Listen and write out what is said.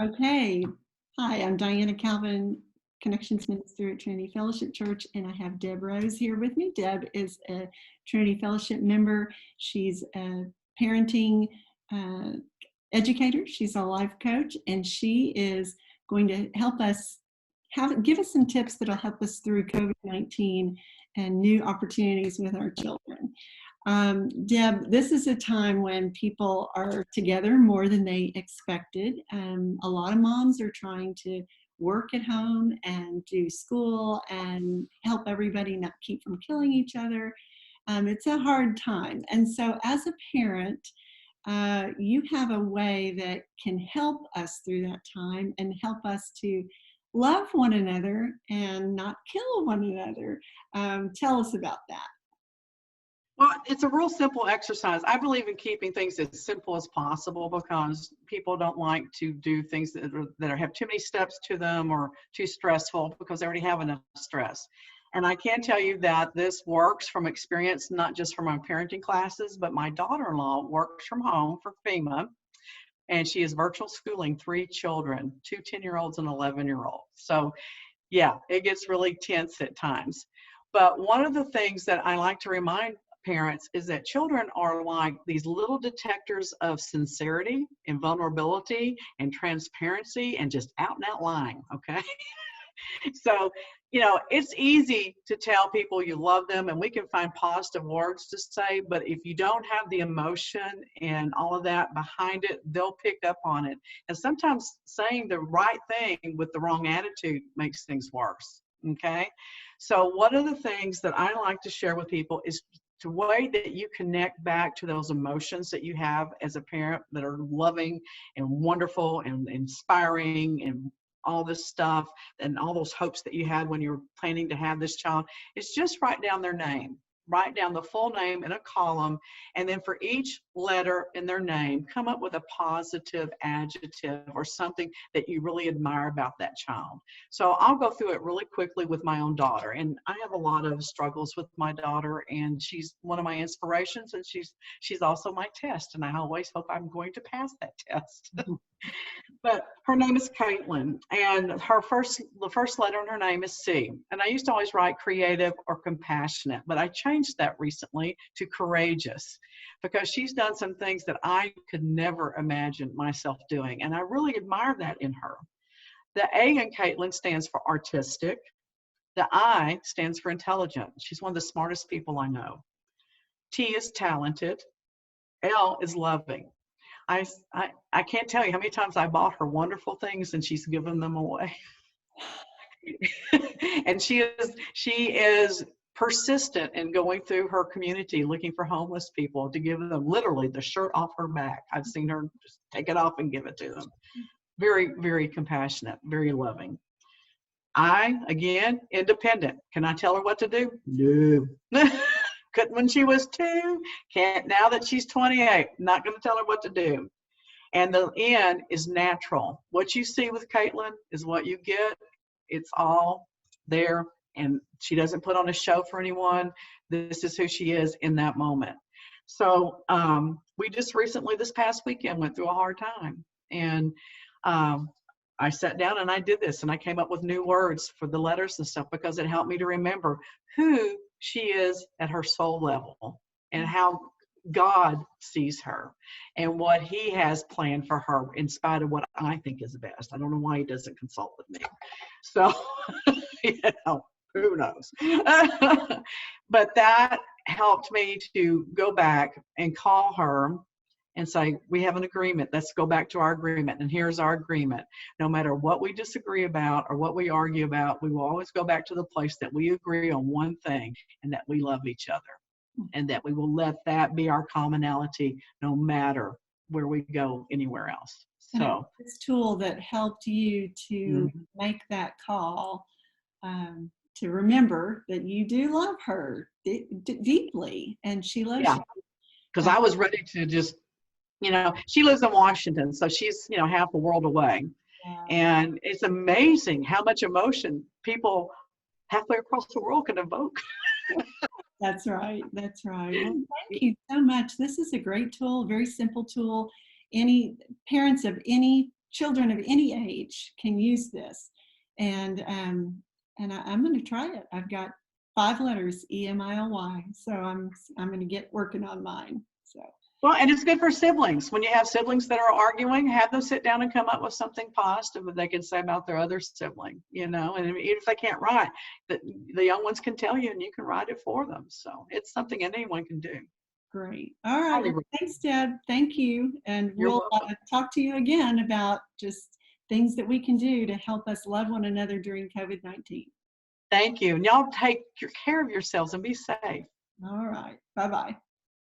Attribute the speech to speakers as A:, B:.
A: Okay. Hi, I'm Diana Calvin, Connections Minister at Trinity Fellowship Church, and I have Deb Rose here with me. Deb is a Trinity Fellowship member. She's a parenting uh, educator. She's a life coach, and she is going to help us give us some tips that'll help us through COVID-19 and new opportunities with our children. Deb, this is a time when people are together more than they expected. A lot of moms are trying to work at home and do school and help everybody not keep from killing each other. It's a hard time. And so as a parent, you have a way that can help us through that time and help us to love one another and not kill one another. Tell us about that.
B: Well, it's a real simple exercise. I believe in keeping things as simple as possible because people don't like to do things that have too many steps to them or too stressful because they already have enough stress. And I can tell you that this works from experience, not just from my parenting classes, but my daughter-in-law works from home for FEMA, and she is virtual schooling 3 children, 2 10-year-olds and 11-year-old. So yeah, it gets really tense at times. But one of the things that I like to remind parents is that children are like these little detectors of sincerity and vulnerability and transparency and just out and out lying, okay? So, it's easy to tell people you love them and we can find positive words to say, but if you don't have the emotion and all of that behind it, they'll pick up on it. And sometimes saying the right thing with the wrong attitude makes things worse, okay? So one of the things that I like to share with people is the way that you connect back to those emotions that you have as a parent that are loving and wonderful and inspiring and all this stuff and all those hopes that you had when you were planning to have this child, is just write down their name. Write down the full name in a column, and then for each letter in their name, come up with a positive adjective or something that you really admire about that child. So I'll go through it really quickly with my own daughter, and I have a lot of struggles with my daughter, and she's one of my inspirations, and she's also my test, and I always hope I'm going to pass that test. But her name is Caitlin, and the first letter in her name is C. And I used to always write creative or compassionate, but I changed that recently to courageous because she's done some things that I could never imagine myself doing, and I really admire that in her. The A in Caitlin stands for artistic. The I stands for intelligent. She's one of the smartest people I know. T is talented. L is loving. I, I can't tell you how many times I bought her wonderful things and she's given them away. And she is persistent in going through her community looking for homeless people to give them literally the shirt off her back. I've seen her just take it off and give it to them. Very, very compassionate, very loving. I, again, independent. Can I tell her what to do? No. Couldn't when she was 2. Can't now that she's 28. Not going to tell her what to do. And the N is natural. What you see with Caitlin is what you get. It's all there, and she doesn't put on a show for anyone. This is who she is in that moment. So we just recently, this past weekend, went through a hard time. And I sat down and I did this, and I came up with new words for the letters and stuff because it helped me to remember who she is at her soul level and how God sees her and what he has planned for her in spite of what I think is best. I don't know why he doesn't consult with me. So, who knows? But that helped me to go back and call her and say, we have an agreement. Let's go back to our agreement. And here's our agreement. No matter what we disagree about or what we argue about, we will always go back to the place that we agree on one thing, and that we love each other. And that we will let that be our commonality no matter where we go anywhere else. So
A: this tool that helped you to make that call, to remember that you do love her deeply, and she loves you.
B: Because I was ready to just, she lives in Washington, so she's, half a world away. Yeah. And it's amazing how much emotion people halfway across the world can evoke.
A: That's right. That's right. Well, thank you so much. This is a great tool, very simple tool. Any parents of any children of any age can use this. And I'm going to try it. I've got 5 letters, EMILY. So I'm going to get working on mine. So.
B: Well, and it's good for siblings. When you have siblings that are arguing, have them sit down and come up with something positive that they can say about their other sibling, you know, and even if they can't write, the young ones can tell you and you can write it for them. So it's something anyone can do.
A: Great. All right. Well, thanks, Deb. Thank you. And
B: You're
A: we'll
B: welcome.
A: talk to you again about just things that we can do to help us love one another during COVID-19.
B: Thank you. And y'all take care of yourselves and be safe.
A: All right. Bye-bye.